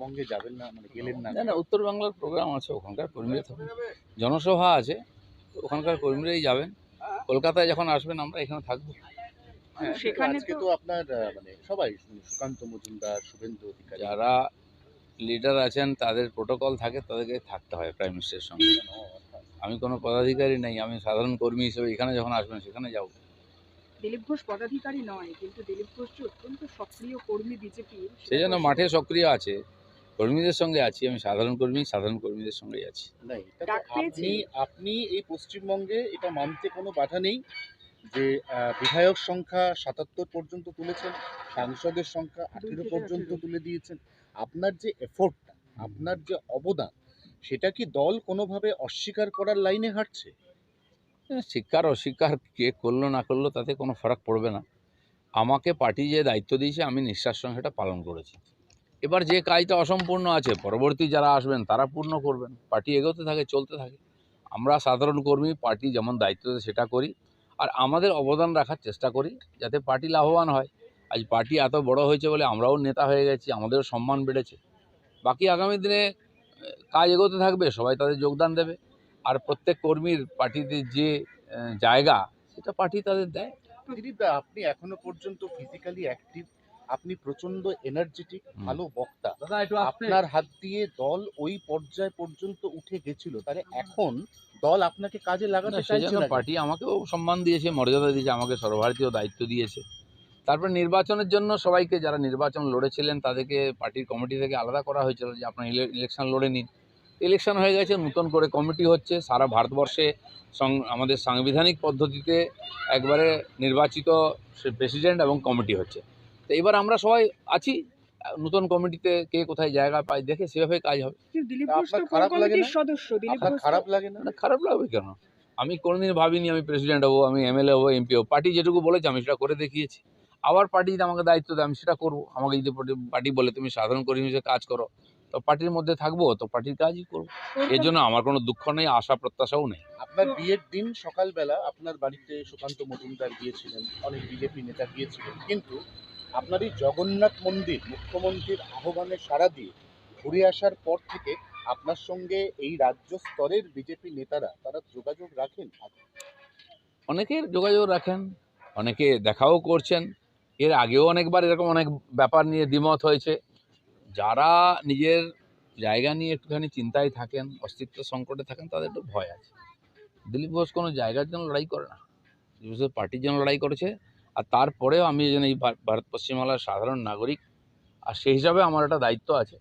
উত্তরবঙ্গে যাবেন না, মানে গেলেন না? না না, উত্তর বাংলার প্রোগ্রাম আছে, ওখানকার কর্মীরা থাকবে, জনসভা আছে, তো ওখানকার কর্মীরাই যাবেন। কলকাতায় যখন আসবেন আমরা এখানে থাকবো। হ্যাঁ, কিন্তু সেখানে আজকে তো তো আপনার মানে সবাই সুকান্ত মজুমদার, শুভেন্দু অধিকারী, যারা লিডার আছেন তাদের প্রোটোকল থাকে, তাদেরকে থাকতে হয় প্রাইম মিনিস্টারের সঙ্গে। আমি কোনো পদাধিকারী নেই, আমি সাধারণ কর্মী হিসেবে এখানে যখন আসবেন সেখানে যাব। দিলীপ ঘোষ পদাধিকারী নয়, কিন্তু দিলীপ ঘোষ যে অত্যন্ত সক্রিয় কর্মী বিজেপির, সেই জন্য মাঠে সক্রিয় আছে, কর্মীদের সঙ্গে আছি, আমি সাধারণ কর্মী, সাধারণ কর্মীদের সঙ্গেই আছি। না, এটা তো ডাক পেয়েছে। আপনি এই পশ্চিমবঙ্গে এটা মানতে কোনো বাধা নেই যে বিধায়ক সংখ্যা ৭৭ পর্যন্ত তুলেছেন, সাংসদের সংখ্যা ১৮ পর্যন্ত তুলে দিয়েছেন। আপনার যে এফোর্টটা, আপনার যে অবদান, সেটা কি দল কোনোভাবে অস্বীকার করার লাইনে হাঁটছে? স্বীকার অস্বীকার কে করলো না করলো তাতে কোনো ফারাক পড়বে না। আমাকে পার্টি যে দায়িত্ব দিয়েছে আমি নিষ্ঠার সঙ্গে সেটা পালন করেছি। এবার যে কাজটা অসম্পূর্ণ আছে পরবর্তী যারা আসবেন তারা পূর্ণ করবেন, পার্টি এগোতে থাকে, চলতে থাকে। আমরা সাধারণ কর্মী, পার্টি যেমন দায়িত্ব দেয় সেটা করি, আর আমাদের অবদান রাখার চেষ্টা করি যাতে পার্টি লাভবান হয়। আজ পার্টি এত বড় হয়েছে বলে আমরাও নেতা হয়ে গেছি, আমাদেরও সম্মান বেড়েছে। বাকি আগামী দিনে কাজ এগোতে থাকবে, সবাই তাদের যোগদান দেবে, আর প্রত্যেক কর্মীর পার্টিতে যে জায়গা সেটা পার্টি তাদের দেয়। দিলীপদা, আপনি এখনো পর্যন্ত ফিজিক্যালি অ্যাক্টিভ, আপনি প্রচন্ড এনার্জেটিক, ভালো বক্তা। আপনার হাত দিয়ে দল ওই পর্যায় পর্যন্ত উঠে গেছিল, তাহলে এখন দল আপনাকে কাজে লাগাতে সেই চাইছে জন্য না? পার্টি আমাকেও সম্মান দিয়েছে, মর্যাদা দিয়েছে, আমাকে সর্বভারতীয় দায়িত্ব দিয়েছে। তারপর নির্বাচনের জন্য সবাইকে যারা নির্বাচন লড়েছিলেন তাদেরকে পার্টির কমিটি থেকে আলাদা করা হয়েছিল যে আপনার ইলেকশন লড়ে নিন। ইলেকশন হয়ে গেছে, নতুন করে কমিটি হচ্ছে, সারা ভারতবর্ষে আমাদের সাংবিধানিক পদ্ধতিতে একবারে নির্বাচিত প্রেসিডেন্ট এবং কমিটি হচ্ছে। তো এবার আমরা সবাই আছি, নতুন কমিটিতে কে কোথায় জায়গা পায় দেখে সেভাবে কাজ হবে। কিন্তু দিলীপ তা ঘোষ তো আপনার কোর খারাপ লাগে কমিটির না? সদস্য। দিলীপ আপনার ঘোষ খারাপ লাগে না? না, খারাপ লাগবে কেন? আমি কোনোদিন ভাবিনি আমি প্রেসিডেন্ট হবো, আমি এমএলএ হবো, এমপি হবো। পার্টি যেটুকু বলেছে আমি সেটা করে দেখিয়েছি। আবার পার্টি যদি আমাকে দায়িত্ব দেয় আমি সেটা করবো। আমাকে যদি পার্টি বলে তুমি সাধারণ কর্মী হিসেবে কাজ করো, তো পার্টির মধ্যে থাকবো, তো পার্টির কাজই করবো। এর জন্য আমার কোনো দুঃখ নেই, আশা প্রত্যাশাও নেই। আপনার বিয়ের দিন সকালবেলা আপনার বাড়িতে সুকান্ত মজুমদার গিয়েছিলেন, অনেক বিজেপি নেতা গিয়েছিলেন, কিন্তু আপনার এই জগন্নাথ মন্দির মুখ্যমন্ত্রীর আহ্বানে সাড়া দিয়ে ঘুরে আসার পর থেকে আপনার সঙ্গে এই রাজ্য স্তরের বিজেপি নেতারা তারা যোগাযোগ রাখেন? অনেকের যোগাযোগ রাখেন, অনেকে দেখাও করছেন। এর আগেও অনেকবার এরকম অনেক ব্যাপার নিয়ে দ্বিমত হয়েছে। যারা নিজের জায়গা নিয়ে একটুখানি চিন্তায় থাকেন, অস্তিত্ব সংকটে থাকেন, তাদের একটু ভয় আছে। দিলীপ ঘোষ কোনো জায়গার জন্য লড়াই করে না, দিলীপ ঘোষ পার্টির জন্য লড়াই করেছে। আর তারপরেও আমি এই জন্য এই ভারত পশ্চিমবাংলার সাধারণ নাগরিক, আর সেই হিসাবে আমার একটা দায়িত্ব আছে।